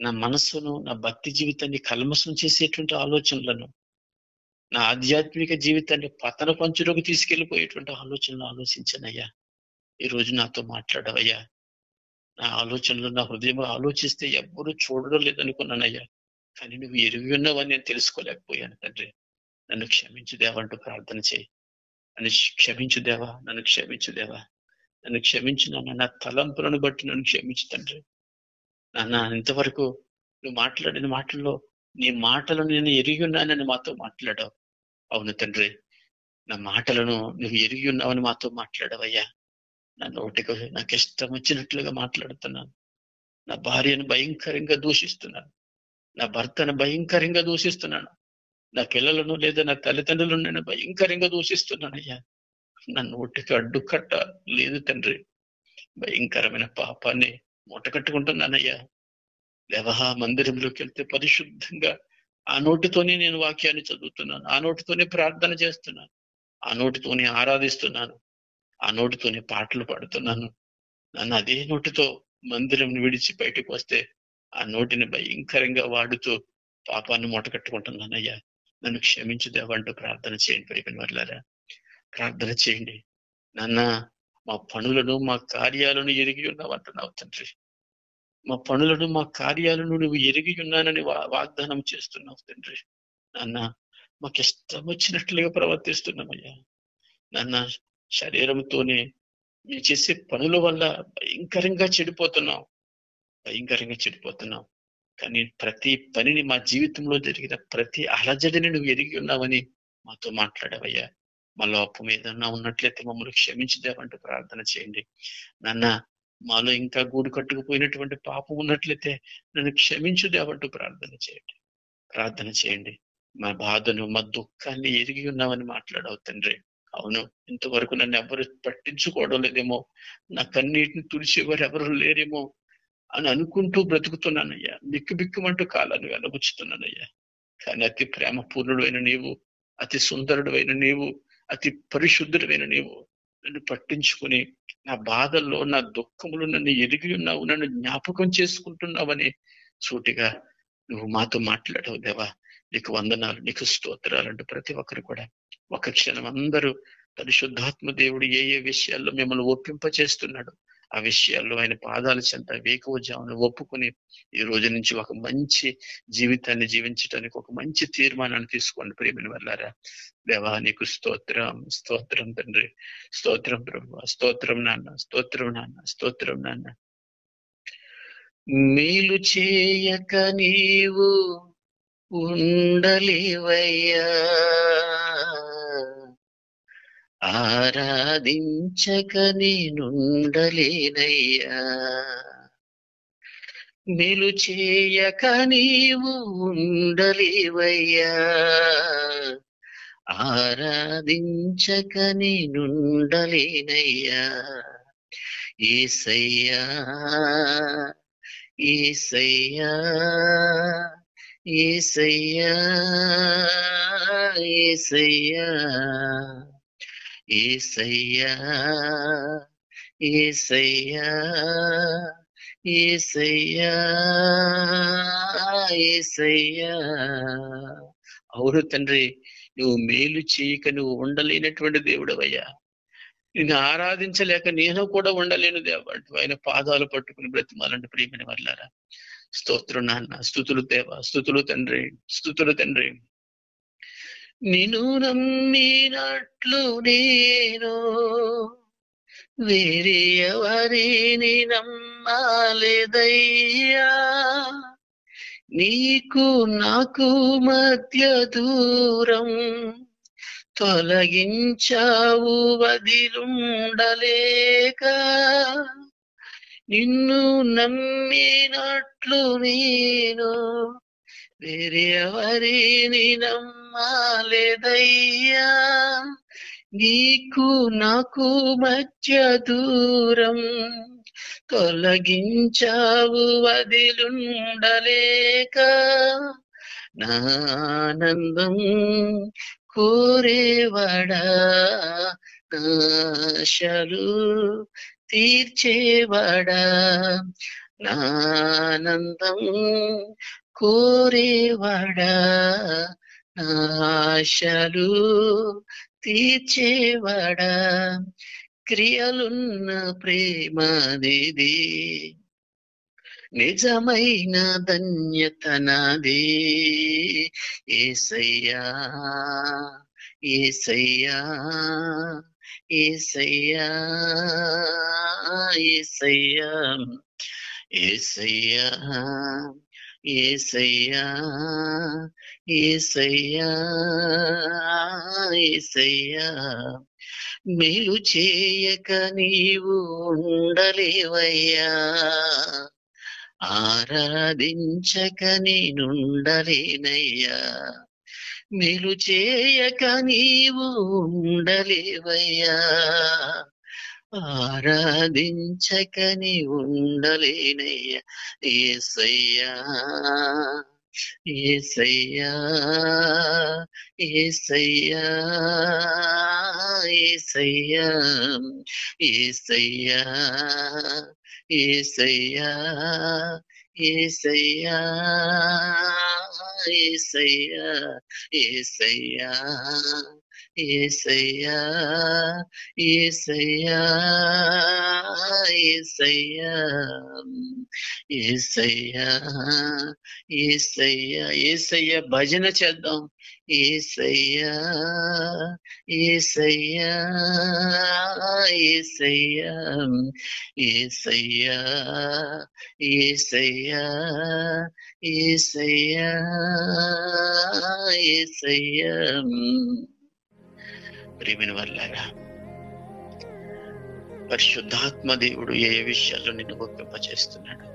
నా మనస్సును, నా భక్తి జీవితాన్ని కల్మషం చేసేటువంటి ఆలోచనలను, నా ఆధ్యాత్మిక జీవితాన్ని పతన పంచులోకి తీసుకెళ్లిపోయేటువంటి ఆలోచనలు ఆలోచించానయ్యా. ఈ రోజు నాతో మాట్లాడవయ్యా. నా ఆలోచనలు, నా హృదయం ఆలోచిస్తే ఎవ్వరూ చూడడం లేదనుకున్నానయ్యా. కానీ నువ్వు ఎరిగి ఉన్నావని నేను తెలుసుకోలేకపోయాను తండ్రి. నన్ను క్షమించు దేవా అంటూ ప్రార్థన చేయి. నన్ను క్షమించు దేవా, నన్ను క్షమించు నాన్న. నా తలంపులను బట్టి నన్ను క్షమించు తండ్రి. నాన్న ఇంతవరకు నువ్వు మాట్లాడిన మాటల్లో నీ మాటలను నేను ఎరిగి ఉన్నానని మాతో మాట్లాడావు. అవును తండ్రి, నా మాటలను నువ్వు ఎరిగి ఉన్నావని మాతో మాట్లాడవయ్యా. నా నోటికి నాకు ఇష్టం వచ్చినట్లుగా మాట్లాడుతున్నాను. నా భార్యను భయంకరంగా దూషిస్తున్నాను, నా భర్తను భయంకరంగా దూషిస్తున్నాను, నా పిల్లలను లేదా నా తల్లిదండ్రులను నేను భయంకరంగా దూషిస్తున్నానయ్యా. నా నోటికి అడ్డుకట్ట లేదు తండ్రి. భయంకరమైన పాపాన్ని మూటకట్టుకుంటున్నానయ్యా. దేవా, మందిరంలోకి వెళ్తే పరిశుద్ధంగా ఆ నోటితోనే నేను వాక్యాన్ని చదువుతున్నాను, ఆ నోటితోనే ప్రార్థన చేస్తున్నాను, ఆ నోటితోనే ఆరాధిస్తున్నాను, ఆ నోటితోనే పాటలు పాడుతున్నాను. నన్ను అదే నోటితో మందిరం విడిచి బయటకు వస్తే ఆ నోటిని భయంకరంగా వాడుతూ పాపాన్ని మూటకట్టుకుంటున్నానయ్యా. నన్ను క్షమించు దేవా అంటూ ప్రార్థన చేయండి. ప్రియమైన వారులారా, ప్రార్థన చేయండి. నాన్న మా పనులను, మా కార్యాలను ఎరిగి ఉన్నావంటున్నావు తండ్రి. మా పనులను, మా కార్యాలను నువ్వు ఎరిగి ఉన్నానని వాగ్దానం చేస్తున్నావు తండ్రి. నాన్న మాకు ఇష్టం వచ్చినట్లుగా ప్రవర్తిస్తున్నామయ్యా. నాన్న శరీరంతోనే మేము చేసే పనుల వల్ల భయంకరంగా చెడిపోతున్నాం. కానీ ప్రతి పనిని, మా జీవితంలో జరిగిన ప్రతి అలజడిని నువ్వు ఎరిగి ఉన్నావని మాతో మాట్లాడవయ్యా. మా లోపం ఏదన్నా ఉన్నట్లయితే మమ్మల్ని క్షమించుదేవంటూ ప్రార్థన చేయండి. నాన్న మాలో ఇంకా గూడు కట్టుకుపోయినటువంటి పాపం ఉన్నట్లయితే నన్ను క్షమించుదేవంటూ ప్రార్థన చేయండి. మా బాధను, మా దుఃఖాన్ని ఎరిగి ఉన్నామని మాట్లాడవు తండ్రి. అవును, ఇంతవరకు నన్ను ఎవరు పట్టించుకోవడం లేదేమో, నా కన్నీటిని తుడిచేవారు ఎవరు లేరేమో అని అనుకుంటూ బ్రతుకుతున్నానయ్యా. బిక్కుబిక్కుమంటూ కాలాన్ని వెళ్ళబుచ్చుతున్నానయ్యా. కానీ అతి ప్రేమ పూర్ణుడైన నీవు అతి సుందరుడైన నీవు, అతి పరిశుద్ధుడైన నీవు నన్ను పట్టించుకుని నా బాధల్లో, నా దుఃఖములు నన్ను ఎరిగి ఉన్నావు, నన్ను జ్ఞాపకం చేసుకుంటున్నావని సూటిగా నువ్వు మాతో మాట్లాడవు దేవా. నీకు వందనాలు, నీకు స్తోత్రాలు అంటూ ప్రతి ఒక్కరు కూడా ఒక క్షణం అందరూ పరిశుద్ధాత్మ దేవుడు ఏ ఏ విషయాల్లో మిమ్మల్ని ఒప్పింపచేస్తున్నాడు ఆ విషయాల్లో ఆయన పాదాల చెంత వేకువజామున ఒప్పుకుని ఈ రోజు నుంచి ఒక మంచి జీవితాన్ని జీవించడానికి ఒక మంచి తీర్మానాన్ని తీసుకోండి ప్రియమైన వాళ్ళారా. దేవా నీకు స్తోత్రం, స్తోత్రం తండ్రి, స్తోత్రం ప్రభు, స్తోత్రం నాన్న, స్తోత్రం నాన్న, స్తోత్రం నాన్న. మేలు చేయక నీవు ఉండలేవయ్యా, ఆరాధించక నేనుండలేనయ్యా. మేలు చేయక నీవు ఉండలేవయ్యా, ఆరాధించక నేనుండలేనయ్యా. యేసయ్యా, యేసయ్యా, యేసయ్యా, యేసయ్యా, యేసయ్యా, యేసయ్యా, యేసయ్యా, యేసయ్యా. అవును తండ్రి, నువ్వు మేలు చేయక నువ్వు ఉండలేనటువంటి దేవుడవయ్యా. నిన్ను ఆరాధించలేక నేను కూడా ఉండలేను దేవా. ఆయన పాదాలు పట్టుకుని బ్రతిమాలంటే ప్రియమైన వాళ్ళారా. స్తోత్రం నాన్న, స్తుతులు దేవా, స్తుతులు తండ్రి, స్తుతులు తండ్రి. నిన్ను నమ్మినట్లు నేను వేరే ఎవరిని నమ్మాలేదయ్యా. నీకు నాకు మధ్య దూరం తొలగించావు వదిలుండలేక. నిన్ను నమ్మినట్లు నేను వేరే ఎవరిని నమ్మాలేదయ్యా. నీకు నాకు మధ్య దూరం తొలగించావు వదిలుండలేక. నా ఆనందం కోరేవాడా, నాశలు తీర్చేవాడా. నా ఆనందం కోరేవాడా, నాశలు తీర్చేవాడా. క్రియలున్న ప్రేమనిది, నిజమైన ధన్యత నాది. యేసయ్యా, యేసయ్యా, యేసయ్యా, యేసయ్యా, యేసయ్యా, యేసయ్యా, యేసయ్యా, యేసయ్యా. మేలు చేయక నీవు ఉండలేవయ్యా, ఆరాధించక నేనుండలేనయ్యా. మేలు చేయక నీవు ఉండలేవయ్యా, ఆరాధించక నీవు ఉండలేనయ్యా. యేసయ్యా, యేసయ్యా, యేసయ్యా, యేసయ్యా, యేసయ్యా, యేసయ్యా, యేసయ్యా, యేసయ్యా, యేసయ్యా, యేసయ్యా, యేసయ్యా, యేసయ్యా, యేసయ్యా, యేసయ్యా. యేసయ్యా భజన చేద్దాం. యేసయ్యా, యేసయ్యా, యేసయ్యా, యేసయ్యా, యేసయ్యా, యేసయ్యా, యేసయ్యా. ప్రియమైన వాళ్ళారా, పరిశుద్ధాత్మ దేవుడు ఏ విషయాల్లో నిన్ను ఒప్పింపచేస్తున్నాడు,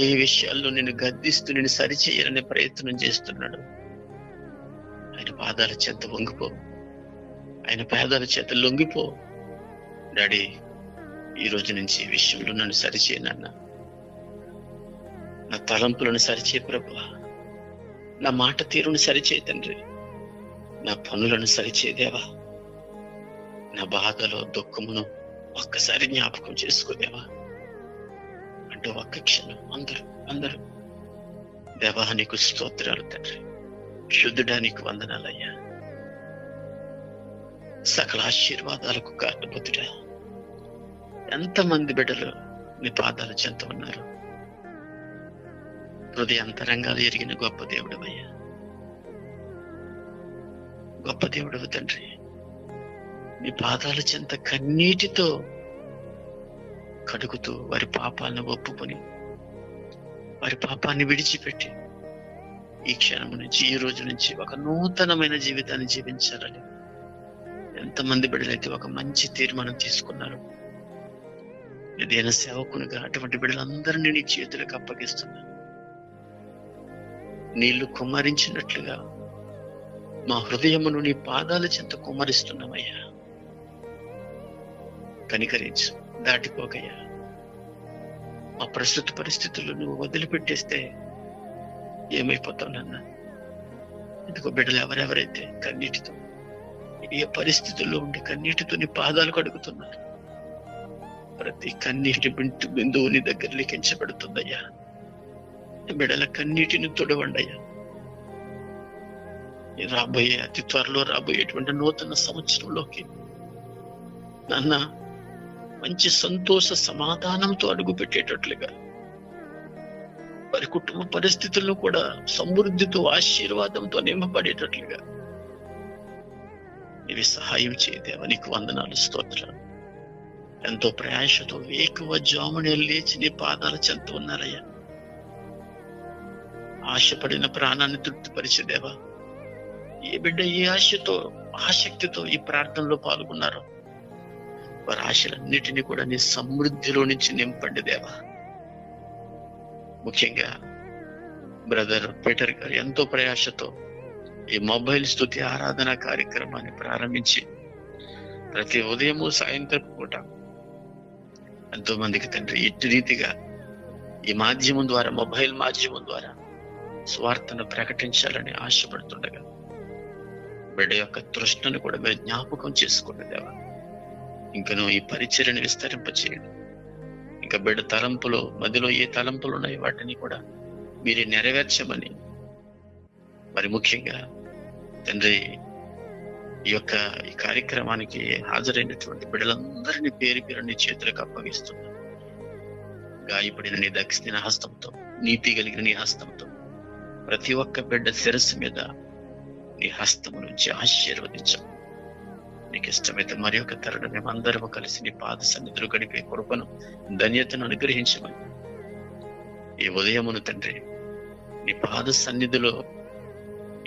ఏ విషయాల్లో నిన్ను గద్దిస్తూ నిన్ను సరిచేయాలనే ప్రయత్నం చేస్తున్నాడు. ఆయన పాదాల చేత వంగిపో, ఆయన పాదాల చేత లొంగిపో. డాడీ, ఈ రోజు నుంచి ఈ విషయంలో నన్ను సరిచేయనన్న, నా తలంపులను సరిచే ప్రభువా, నా మాట తీరును సరిచేయ తండ్రి. నా పనులను సరిచేదేవా, నా బాధలో దుఃఖమును ఒక్కసారి జ్ఞాపకం చేసుకోదేవా అంటూ ఒక్క క్షణం అందరూ దేవా నీకు స్తోత్రాలు తండ్రి, శుద్ధుడా నీకు వందనాలయ్యా, సకల ఆశీర్వాదాలకు కారణభూతుడా. ఎంతమంది బిడ్డలు నీ పాదాల చెంత ఉన్నారు. హృదయ అంతరంగాలు ఎరిగిన గొప్ప దేవుడవయ్యా, గొప్ప దేవుడవు తండ్రి. నీ పాదాల చెంత కన్నీటితో కడుగుతూ వారి పాపాలను ఒప్పుకొని వారి పాపాన్ని విడిచిపెట్టి ఈ క్షణం నుంచి, ఈ రోజు నుంచి ఒక నూతనమైన జీవితాన్ని జీవించాలని ఎంతమంది బిడ్డలైతే ఒక మంచి తీర్మానం తీసుకున్నారు. ఏదైనా సేవకునిగా అటువంటి బిడ్డలందరినీ నీ చేతులకు అప్పగిస్తున్నాను. నీళ్లు కుమ్మరించినట్లుగా మా హృదయమును నీ పాదాల చెంత కుమ్మరిస్తున్నామయ్యా. కనికరించు, దాటిపోకయ్యా. మా ప్రస్తుత పరిస్థితుల్లో నువ్వు వదిలిపెట్టేస్తే ఏమైపోతావు నాన్న? ఎందుకో బిడ్డలు ఎవరెవరైతే కన్నీటితో, ఏ పరిస్థితుల్లో ఉండి కన్నీటితో నీ పాదాలు కడుగుతున్నారు, ప్రతి కన్నీటి బిందువు నీ దగ్గర లిఖించబడుతుందయ్యా. బిడ్డల కన్నీటిని తొడవండయ్యా. రాబోయే అతి త్వరలో రాబోయేటువంటి నూతన సంవత్సరంలోకి నాన్న మంచి సంతోష సమాధానంతో అడుగు పెట్టేటట్లుగా, వారి కుటుంబ పరిస్థితుల్లో కూడా సమృద్ధితో ఆశీర్వాదంతో నింపబడేటట్లుగా ఇవి సహాయం చేయదేవా. నీకు వందనాలు, స్తోత్రాలు. ఎంతో ప్రయాసతో వేకువ జామునే లేచి నీ పాదాల చెంత ఉన్నారయ్యా. ఆశపడిన ప్రాణాన్ని తృప్తిపరిచేదేవా. ఏ బిడ్డ ఏ ఆశతో, ఆసక్తితో ఈ ప్రార్థనలో పాల్గొన్నారో వారి ఆశలన్నిటినీ కూడా నీ సమృద్ధిలో నుంచి నింపండి దేవా. ముఖ్యంగా బ్రదర్ పీటర్ గారు ఎంతో ప్రయాసతో ఈ మొబైల్ స్తుతి ఆరాధన కార్యక్రమాన్ని ప్రారంభించి ప్రతి ఉదయము సాయంత్రం పూట ఎంతో మందికి తండ్రి ఇటు రీతిగా ఈ మాధ్యమం ద్వారా, మొబైల్ మాధ్యమం ద్వారా స్వార్థను ప్రకటించాలని ఆశపడుతుండగా బిడ్డ యొక్క తృష్ణను కూడా మీరు జ్ఞాపకం చేసుకోండి దేవా. ఇంకనూ ఈ పరిచర్యను విస్తరింపచేయండి. ఇంకా బిడ్డ తలంపులో, మధ్యలో ఏ తలంపులు ఉన్నాయో వాటిని కూడా మీరు నెరవేర్చమని, మరి ముఖ్యంగా తండ్రి ఈ కార్యక్రమానికి హాజరైనటువంటి బిడ్డలందరినీ పేరు పేరు నీ చేతులకు అప్పగిస్తున్నాను. గాయపడిన నీ దక్షిణ హస్తంతో, నీతి కలిగిన నీ హస్తంతో ప్రతి ఒక్క బిడ్డ శిరస్సు మీద నీ హస్తము నుంచి ఆశీర్వదించాం. నీకు ఇష్టమైతే మరి ఒక తరుణం మేమందరము కలిసి నీ పాద సన్నిధిలో గడిపే కృపను, ధన్యతను అనుగ్రహించమని ఈ ఉదయమును తండ్రి నీ పాద సన్నిధిలో,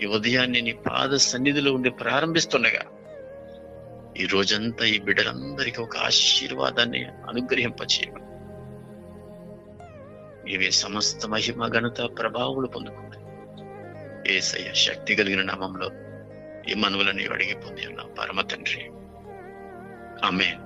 ఈ ఉదయాన్ని నీ పాద సన్నిధిలో ఉండి ప్రారంభిస్తుండగా ఈ రోజంతా ఈ బిడ్డలందరికీ ఒక ఆశీర్వాదాన్ని అనుగ్రహింపచేయమని, ఇవి సమస్త మహిమ ఘనత ప్రభావములు పొందుకున్నాయి. యేసయ్య శక్తి కలిగిన నామంలో ఈ మనవులని అడిగి పొంది ఉన్నాం పరమ తండ్రి. ఆమేన్.